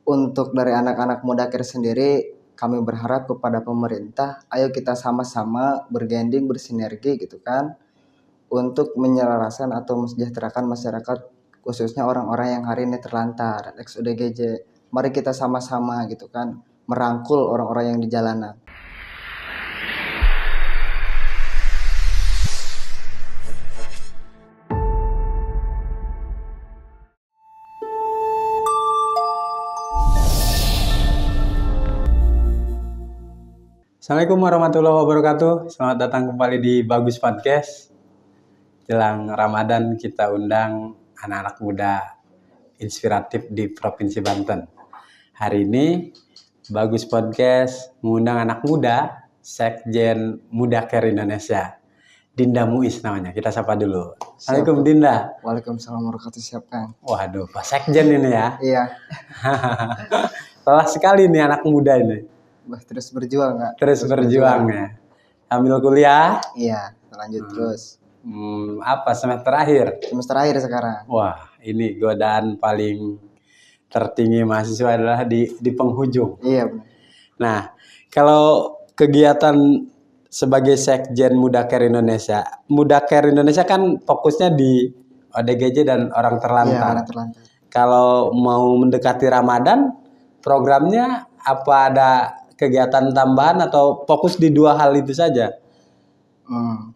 Untuk dari anak-anak Mudakir sendiri, kami berharap kepada pemerintah, ayo kita sama-sama berganding, bersinergi gitu kan, untuk menyelaraskan atau mensejahterakan masyarakat, khususnya orang-orang yang hari ini terlantar, ex-ODGJ. Mari kita sama-sama gitu kan, merangkul orang-orang yang di jalanan. Assalamualaikum warahmatullahi wabarakatuh. Selamat datang kembali di Bagus Podcast. Jelang Ramadan kita undang anak-anak muda inspiratif di Provinsi Banten. Hari ini Bagus Podcast mengundang anak muda Sekjen Mudakir Indonesia. Dinda Muiz namanya. Kita sapa dulu. Assalamualaikum Dinda. Waalaikumsalam warahmatullahi wabarakatuh. Siap Kang. Waduh, Pak Sekjen ini ya. Iya. Telah sekali nih anak muda ini. Terus berjuang nggak? Terus berjuang ya. Ambil kuliah? Iya, lanjut terus. Apa semester akhir? Semester akhir sekarang. Wah, ini godaan paling tertinggi mahasiswa adalah di penghujung. Iya benar. Nah, kalau kegiatan sebagai Sekjen Mudakir Indonesia kan fokusnya di ODGJ dan orang terlantar. Iya, orang terlantar. Kalau mau mendekati Ramadan, programnya apa ada kegiatan tambahan atau fokus di dua hal itu saja?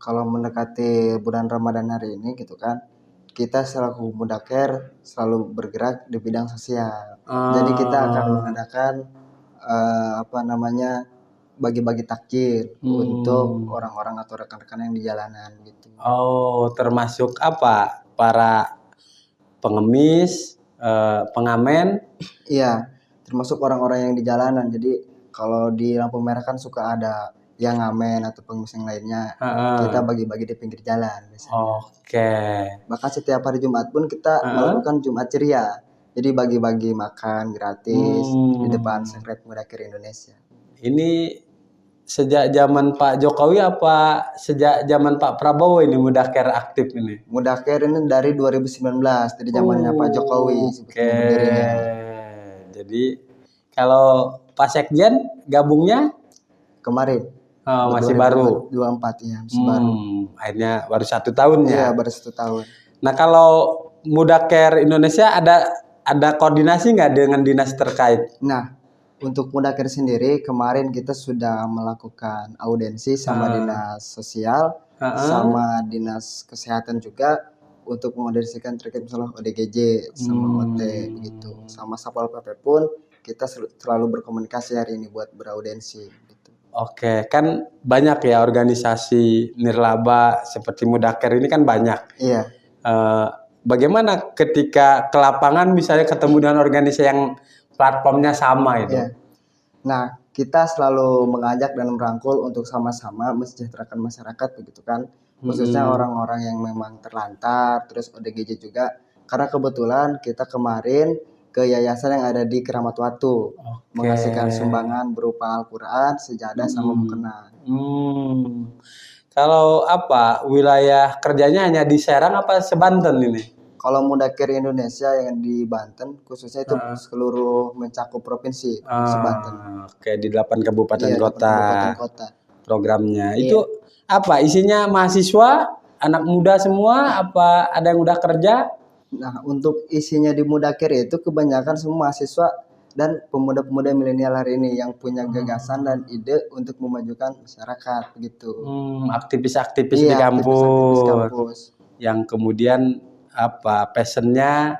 Kalau mendekati bulan Ramadan hari ini gitu kan, kita selaku Mudakir selalu bergerak di bidang sosial. Jadi kita akan mengadakan bagi-bagi takjil untuk orang-orang atau rekan-rekan yang di jalanan gitu. Oh, termasuk apa? Para pengemis, pengamen? Iya, termasuk orang-orang yang di jalanan. Jadi kalau di lampu merah kan suka ada yang ngamen atau pengemis yang lainnya. Kita bagi-bagi di pinggir jalan biasanya. Oke. Bahkan setiap hari Jumat pun kita melakukan Jumat ceria. Jadi bagi-bagi makan gratis di depan Sekret Mudakir Indonesia. Ini sejak zaman Pak Jokowi apa sejak zaman Pak Prabowo ini Mudakir aktif ini? Mudakir ini dari 2019, dari zamannya Pak Jokowi. Oke. Jadi kalau Pak Sekjen gabungnya kemarin. Masih baru. 24 ya, masih baru. Akhirnya baru 1 tahun ya. Iya, baru 1 tahun. Nah, kalau Mudakir Indonesia ada koordinasi nggak dengan dinas terkait? Nah, untuk Mudakir sendiri kemarin kita sudah melakukan audensi sama dinas sosial, sama dinas kesehatan juga untuk mengaudesikan terkait masalah ODGJ sama OT gitu. Sama Satpol PP pun kita selalu berkomunikasi hari ini buat beraudensi gitu. Oke, kan banyak ya organisasi nirlaba seperti Mudakir ini kan banyak. Iya. Bagaimana ketika ke lapangan misalnya ketemu dengan organisasi yang platformnya sama itu? Iya. Nah, kita selalu mengajak dan merangkul untuk sama-sama mensejahterakan masyarakat begitu kan. Khususnya orang-orang yang memang terlantar, terus ODGJ juga. Karena kebetulan kita kemarin ke yayasan yang ada di Keramat Watu, mengasihkan sumbangan berupa Al-Quran, sejadah sama mukena. Kalau wilayah kerjanya hanya di Serang apa sebanten ini? Kalau Mudakir Indonesia yang di Banten khususnya itu seluruh mencakup provinsi sebanten. Oke, di 8 kabupaten kota. 8 kota. Programnya itu apa? Isinya mahasiswa, anak muda semua, apa ada yang udah kerja? Nah, untuk isinya di Mudakir itu kebanyakan semua mahasiswa dan pemuda-pemuda milenial hari ini yang punya gagasan dan ide untuk memajukan masyarakat gitu. Aktivis-aktivis di kampus. Yang kemudian passionnya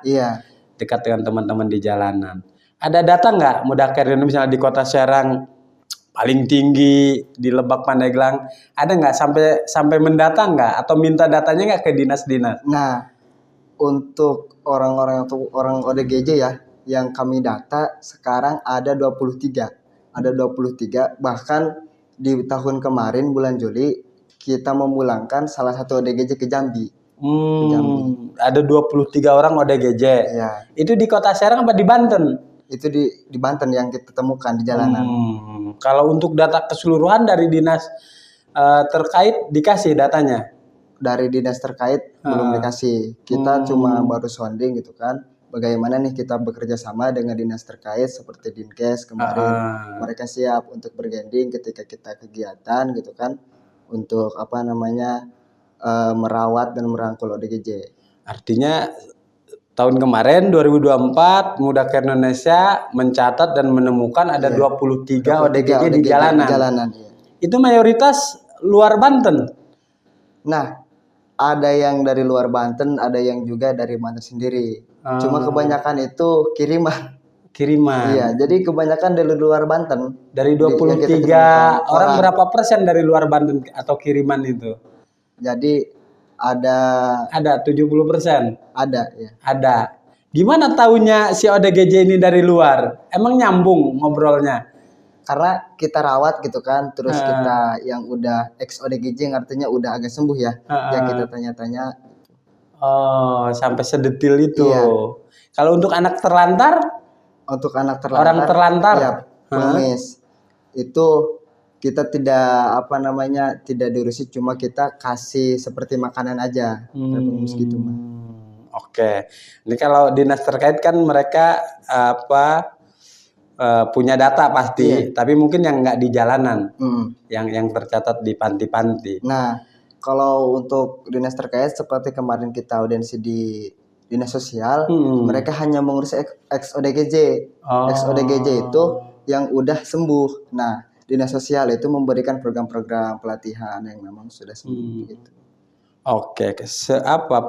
dekat dengan teman-teman di jalanan. Ada data nggak Mudakir ini misalnya di kota Serang paling tinggi, di Lebak Pandeglang, ada nggak sampai mendata nggak atau minta datanya nggak ke dinas-dinas? Nah, untuk orang-orang atau orang ODGJ ya, yang kami data sekarang ada 23. Ada 23, bahkan di tahun kemarin bulan Juli kita memulangkan salah satu ODGJ ke Jambi. Ada 23 orang ODGJ. Ya. Itu di kota Serang apa di Banten? Itu di Banten yang kita temukan di jalanan. Kalau untuk data keseluruhan dari dinas terkait dikasih datanya? Dari dinas terkait belum dikasih. Kita cuma baru sounding gitu kan. bagaimana nih kita bekerja sama dengan dinas terkait seperti Dinkes kemarin. Mereka siap untuk berganding ketika kita kegiatan gitu kan, untuk apa namanya merawat dan merangkul ODGJ. Artinya tahun kemarin 2024 Mudacare Indonesia mencatat dan menemukan ada 23 ODGJ di jalanan. Iya. Itu mayoritas luar Banten. Nah, ada yang dari luar Banten, ada yang juga dari Banten sendiri. Cuma kebanyakan itu kiriman. Iya, jadi kebanyakan dari luar Banten. Dari 23 orang berapa persen dari luar Banten atau kiriman itu? Jadi ada 70%. Ada ya. Ada. Gimana taunya si ODGJ ini dari luar? Emang nyambung ngobrolnya? Karena kita rawat gitu kan, terus kita yang udah ex ODGJ artinya udah agak sembuh ya, yang kita tanya-tanya. Oh, sampai sedetil itu. Iya. Kalau untuk anak terlantar? Untuk anak terlantar. Orang terlantar? Ya, pengemis. Itu kita tidak tidak diurusi, cuma kita kasih seperti makanan aja. Pengemis gitu mah. Oke. Ini kalau dinas terkait kan mereka punya data pasti, tapi mungkin yang nggak di jalanan, yang tercatat di panti-panti. Nah, kalau untuk dinas terkait seperti kemarin kita audiensi di dinas sosial, mereka hanya mengurus ex ODGJ. Ex ODGJ itu yang udah sembuh. Nah, dinas sosial itu memberikan program-program pelatihan yang memang sudah sembuh gitu. Oke,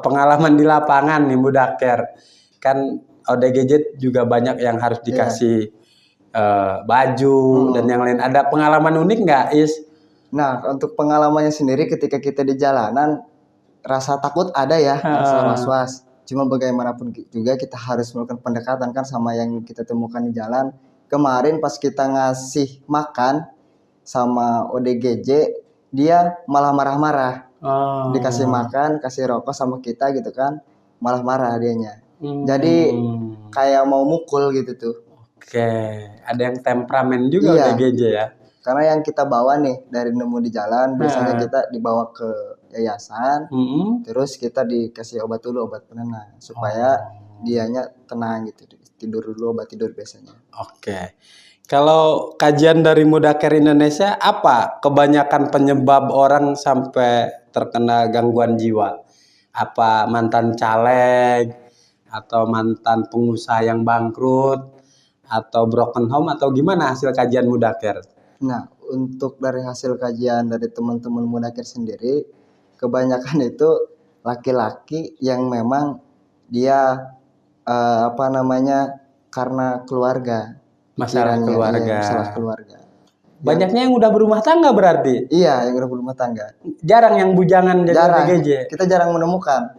pengalaman di lapangan nih Mudacare, kan ODGJ juga banyak yang harus dikasih baju dan yang lain. Ada pengalaman unik nggak, Is? Nah, untuk pengalamannya sendiri ketika kita di jalanan, rasa takut ada ya, rasa was-was. Cuma bagaimanapun juga kita harus melakukan pendekatan kan sama yang kita temukan di jalan. Kemarin pas kita ngasih makan sama ODGJ, dia malah marah-marah. Dikasih makan, kasih rokok sama kita gitu kan, malah marah dianya. Jadi kayak mau mukul gitu tuh. Oke, ada yang temperamen juga ODGJ ya. Karena yang kita bawa nih dari nemu di jalan, biasanya kita dibawa ke yayasan, terus kita dikasih obat dulu, obat penenang, supaya dianya tenang gitu, tidur dulu, obat tidur biasanya. Oke. Kalau kajian dari Mudacare Indonesia, apa kebanyakan penyebab orang sampai terkena gangguan jiwa? Apa mantan caleg, atau mantan pengusaha yang bangkrut, atau broken home, atau gimana hasil kajian Mudacare? Nah, untuk dari hasil kajian dari teman-teman Mudacare sendiri, kebanyakan itu laki-laki yang memang dia karena keluarga. Masalah keluarga. Iya, masalah keluarga. Banyaknya yang udah berumah tangga berarti? Iya, yang udah berumah tangga. Jarang yang bujangan jadi ODGJ? Kita jarang menemukan.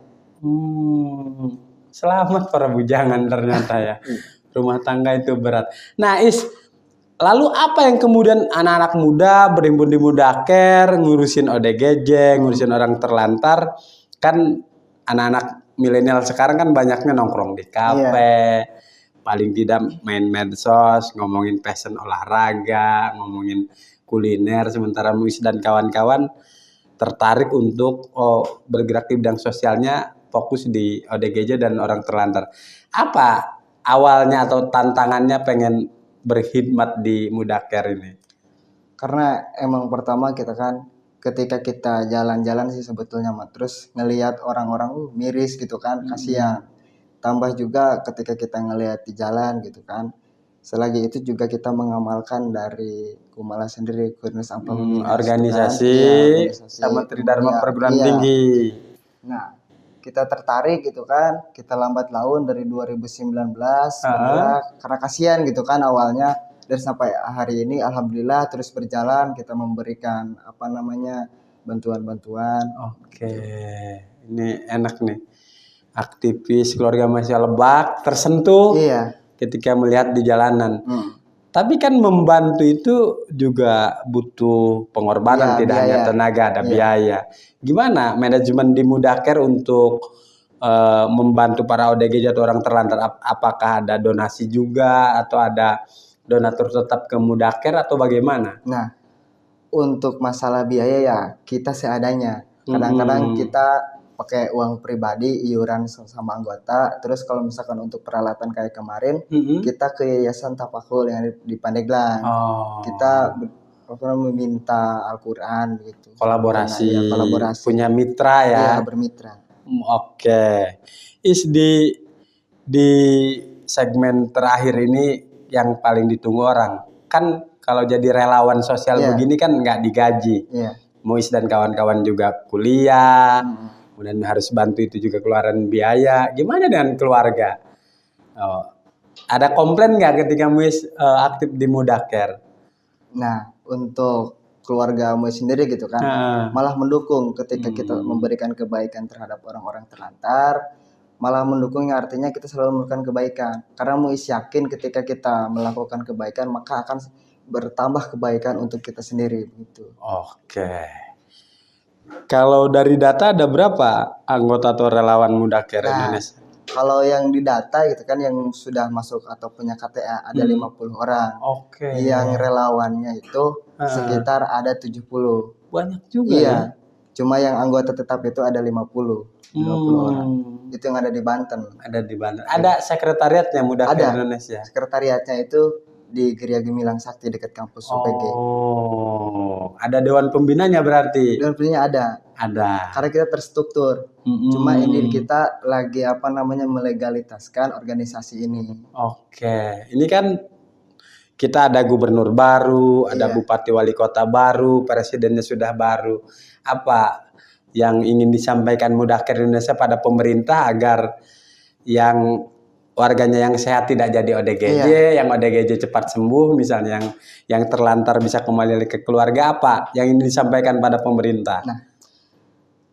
Selamat para bujangan ternyata ya. Rumah tangga itu berat. Nah, Is, lalu apa yang kemudian anak-anak muda berimbun di Mudacare, ngurusin ODGJ, ngurusin orang terlantar? Kan anak-anak milenial sekarang kan banyaknya nongkrong di kafe, paling tidak main medsos, ngomongin passion olahraga, ngomongin kuliner, sementara Muis dan kawan-kawan tertarik untuk bergerak di bidang sosialnya, fokus di ODGJ dan orang terlantar. Apa awalnya atau tantangannya pengen berkhidmat di Mudacare ini? Karena emang pertama kita kan ketika kita jalan-jalan sih sebetulnya terus ngelihat orang-orang miris gitu kan, kasihan. Tambah juga ketika kita ngelihat di jalan gitu kan. Selagi itu juga kita mengamalkan dari Kumala sendiri, Kurnis Ampel organisasi sama Tridharma Perguruan Tinggi. Nah, kita tertarik gitu kan, kita lambat laun dari 2019 bergerak karena kasihan gitu kan awalnya, dan sampai hari ini alhamdulillah terus berjalan, kita memberikan bantuan-bantuan. Oke, ini enak nih. Aktivis keluarga mahasiswa Lebak tersentuh ketika melihat di jalanan. Tapi kan membantu itu juga butuh pengorbanan, tidak hanya tenaga, ada biaya. Gimana manajemen di Mudacare untuk membantu para ODGJ atau orang terlantar? Apakah ada donasi juga atau ada donatur tetap ke Mudacare atau bagaimana? Nah, untuk masalah biaya ya kita seadanya. Kadang-kadang kita pakai uang pribadi, iuran sama anggota. Terus kalau misalkan untuk peralatan kayak kemarin, kita ke Yayasan Tafakul yang ada di Pandeglang. Oh. Kita meminta Al-Quran gitu. Kolaborasi, Karena, kolaborasi. Punya mitra ya. Iya, bermitra. Oke. Di segmen terakhir ini yang paling ditunggu orang. Kan kalau jadi relawan sosial begini kan nggak digaji. Muis dan kawan-kawan juga kuliah, kemudian harus bantu itu juga keluaran biaya. Gimana dengan keluarga? Ada komplain nggak ketika Muis aktif di Mudaker? Nah, untuk keluarga Muis sendiri gitu kan, malah mendukung ketika kita memberikan kebaikan terhadap orang-orang terlantar, malah mendukungnya artinya kita selalu melakukan kebaikan. Karena Muis yakin ketika kita melakukan kebaikan maka akan bertambah kebaikan untuk kita sendiri gitu. Oke. Kalau dari data ada berapa anggota atau relawan Mudaker Indonesia? Kalau yang di data gitu kan yang sudah masuk atau punya KTA ada 50 orang. Oke. Yang relawannya itu sekitar ada 70. Banyak juga ya. Cuma yang anggota tetap itu ada 50 orang. Itu yang ada di Banten. Ada di Banten. Ada sekretariatnya Mudaker Indonesia. Sekretariatnya itu di Geria Gemilang Sakti dekat kampus UPG. Oh, ada dewan pembinanya berarti? Dewan pembinanya ada. Karena kita terstruktur. Cuma ini kita lagi melegalitaskan organisasi ini. Oke, ini kan kita ada gubernur baru, ada bupati wali kota baru, presidennya sudah baru. Apa yang ingin disampaikan Mudaker Indonesia pada pemerintah agar yang warganya yang sehat tidak jadi ODGJ, yang ODGJ cepat sembuh, misalnya yang terlantar bisa kembali ke keluarga, apa yang ingin disampaikan pada pemerintah? Nah,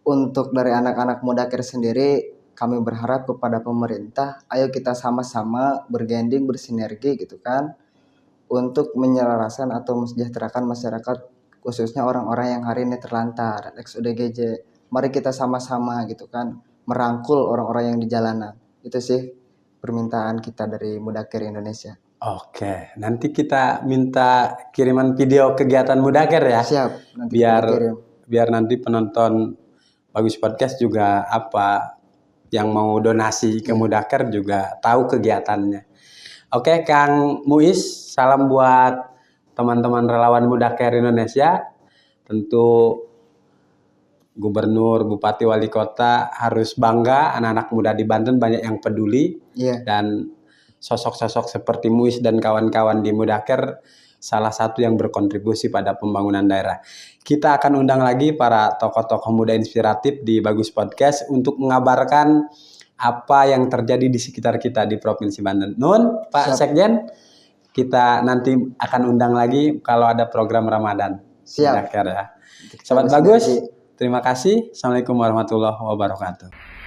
untuk dari anak-anak Mudaker sendiri, kami berharap kepada pemerintah, ayo kita sama-sama berganding, bersinergi gitu kan, untuk menyelaraskan atau mensejahterakan masyarakat, khususnya orang-orang yang hari ini terlantar, ex-ODGJ. Mari kita sama-sama gitu kan, merangkul orang-orang yang di jalanan. Itu sih permintaan kita dari Mudaker Indonesia. Oke, nanti kita minta kiriman video kegiatan Mudaker ya. Siap. Nanti biar nanti penonton Bagus Podcast juga yang mau donasi ke Mudaker juga tahu kegiatannya. Oke, Kang Muis, salam buat teman-teman relawan Mudaker Indonesia. Tentu gubernur, bupati, wali kota harus bangga, anak-anak muda di Banten banyak yang peduli, dan sosok-sosok seperti Muis dan kawan-kawan di Mudaker salah satu yang berkontribusi pada pembangunan daerah. Kita akan undang lagi para tokoh-tokoh muda inspiratif di Bagus Podcast untuk mengabarkan apa yang terjadi di sekitar kita di Provinsi Banten. Nun, Pak Sekjen, kita nanti akan undang lagi kalau ada program Ramadan. Siap. Mudaker ya. Sobat Bagus, terima kasih. Assalamualaikum warahmatullahi wabarakatuh.